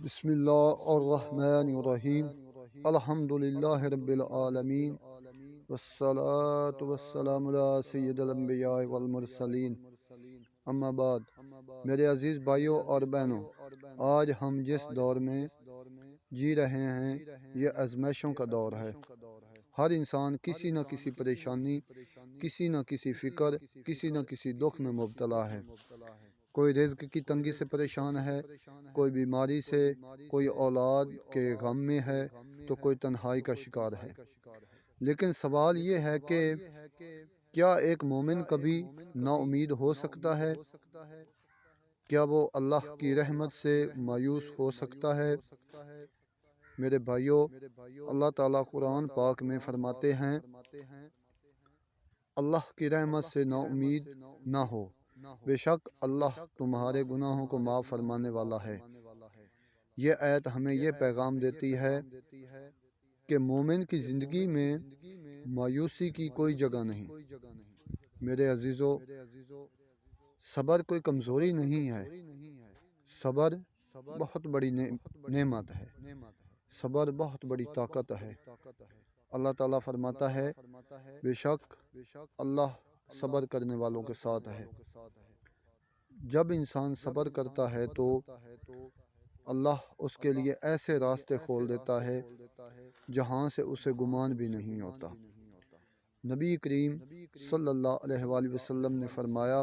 بسم اللہ الرحمن الرحیم الحمد للہ رب العالمین والصلاة والسلام علی سید الانبیاء والمرسلین اما بعد۔ میرے عزیز بھائیوں اور بہنوں، آج ہم جس دور میں جی رہے ہیں یہ آزمائشوں کا دور ہے۔ ہر انسان کسی نہ کسی پریشانی، کسی نہ کسی فکر، کسی نہ کسی دکھ میں مبتلا ہے۔ کوئی رزق کی تنگی سے پریشان ہے، کوئی بیماری سے، کوئی اولاد کے غم میں ہے، تو کوئی تنہائی کا شکار ہے۔ لیکن سوال یہ ہے کہ کیا ایک مومن کبھی نا امید ہو سکتا ہے؟ کیا وہ اللہ کی رحمت سے مایوس ہو سکتا ہے؟ میرے بھائیوں، اللہ تعالیٰ قرآن پاک میں فرماتے ہیں، اللہ کی رحمت سے نا امید نہ ہو، بے شک اللہ تمہارے گناہوں کو معاف فرمانے والا ہے۔ یہ آیت ہمیں یہ پیغام دیتی ہے کہ مومن کی زندگی میں مایوسی کی کوئی جگہ نہیں۔ میرے عزیزو، صبر کوئی کمزوری نہیں ہے، صبر بہت بڑی نعمت ہے، صبر بہت بڑی طاقت ہے۔ اللہ تعالیٰ فرماتا ہے، بے شک اللہ صبر کرنے والوں کے ساتھ ہے۔ جب انسان صبر کرتا ہے تو اللہ اس کے لیے ایسے راستے کھول دیتا ہے جہاں سے اسے گمان بھی نہیں ہوتا۔ نبی کریم صلی اللہ علیہ وآلہ وسلم نے فرمایا،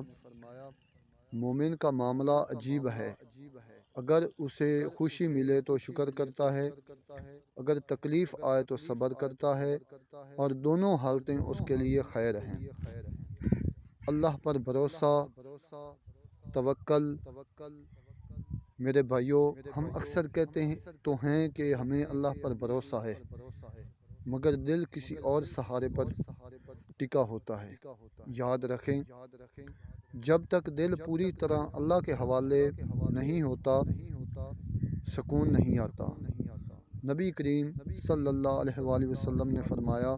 مومن کا معاملہ عجیب ہے، اگر اسے خوشی ملے تو شکر کرتا ہے، اگر تکلیف آئے تو صبر کرتا ہے، اور دونوں حالتیں اس کے لیے خیر ہیں۔ اللہ پر بھروسہ، توکل۔ میرے بھائیوں، ہم اکثر کہتے ہیں کہ ہمیں اللہ پر بھروسہ ہے، مگر دل کسی اور سہارے پر ٹکا ہوتا ہے۔ یاد رکھیں، جب تک دل پوری طرح اللہ کے حوالے نہیں ہوتا، سکون نہیں آتا۔ نبی کریم صلی اللہ علیہ وآلہ وسلم نے فرمایا،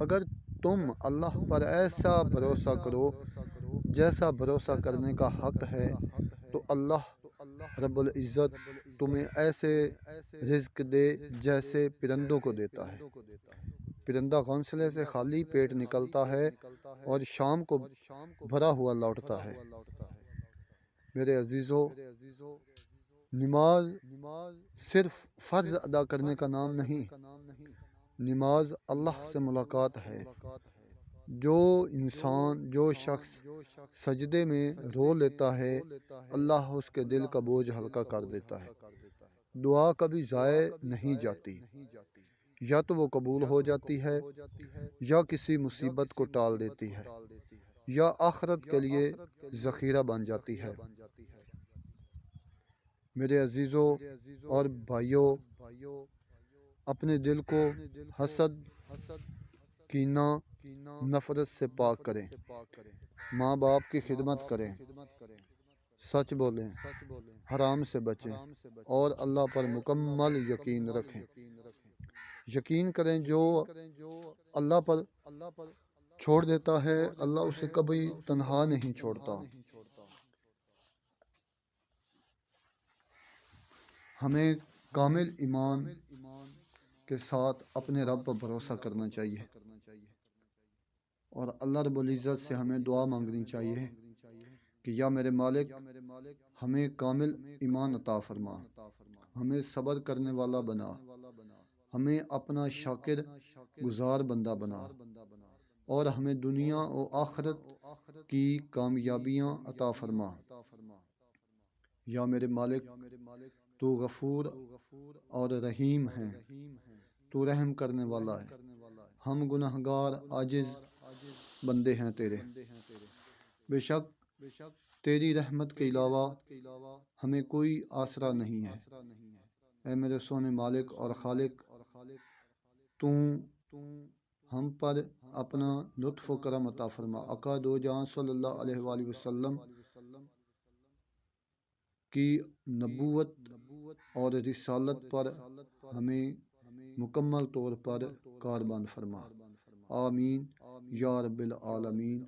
اگر تم اللہ پر ایسا بھروسہ کرو جیسا بھروسہ کرنے کا حق ہے، تو اللہ رب العزت تمہیں ایسے رزق دے جیسے پرندوں کو دیتا ہے۔ پرندہ گھونسلے سے خالی پیٹ نکلتا ہے اور شام کو بھرا ہوا لوٹتا ہے۔ میرے عزیزو، نماز صرف فرض ادا کرنے کا نام نہیں، نماز اللہ سے ملاقات ہے۔ جو شخص سجدے میں رو لیتا ہے، اللہ اس کے دل کا بوجھ ہلکا کر دیتا ہے۔ دعا کبھی ضائع نہیں جاتی، یا تو وہ قبول ہو جاتی ہے، یا کسی مصیبت کو ٹال دیتی ہے، یا آخرت کے لیے ذخیرہ بن جاتی ہے۔ میرے عزیزو اور بھائیوں، اپنے دل کو حسد، کینہ، نفرت سے پاک کریں، ماں باپ کی خدمت کریں، سچ بولیں، حرام سے بچیں، اور اللہ پر مکمل یقین رکھیں۔ یقین کریں، جو اللہ پر چھوڑ دیتا ہے، اللہ اسے کبھی تنہا نہیں چھوڑتا۔ ہمیں کامل ایمان کے ساتھ اپنے رب پر بھروسہ کرنا چاہیے، اور اللہ رب العزت سے ہمیں دعا مانگنی چاہیے کہ یا میرے مالک، ہمیں کامل ایمان عطا فرما، ہمیں صبر کرنے والا بنا، ہمیں اپنا شاکر گزار بندہ بنا، اور ہمیں دنیا و آخرت کی کامیابیاں عطا فرما۔ یا میرے مالک، تو غفور اور رحیم ہے، تو رحم کرنے والا ہے، ہم گناہگار عاجز بندے ہیں تیرے، بے شک تیری رحمت کے علاوہ ہمیں کوئی آسرا نہیں ہے۔ اے میرے سونے مالک اور خالق، تو ہم پر اپنا لطف و کرم عطا فرما۔ آقا دو جہاں صلی اللہ علیہ وآلہ وسلم کی نبوت اور رسالت پر ہمیں مکمل طور پر کاربان فرما۔ آمین یا رب العالمین۔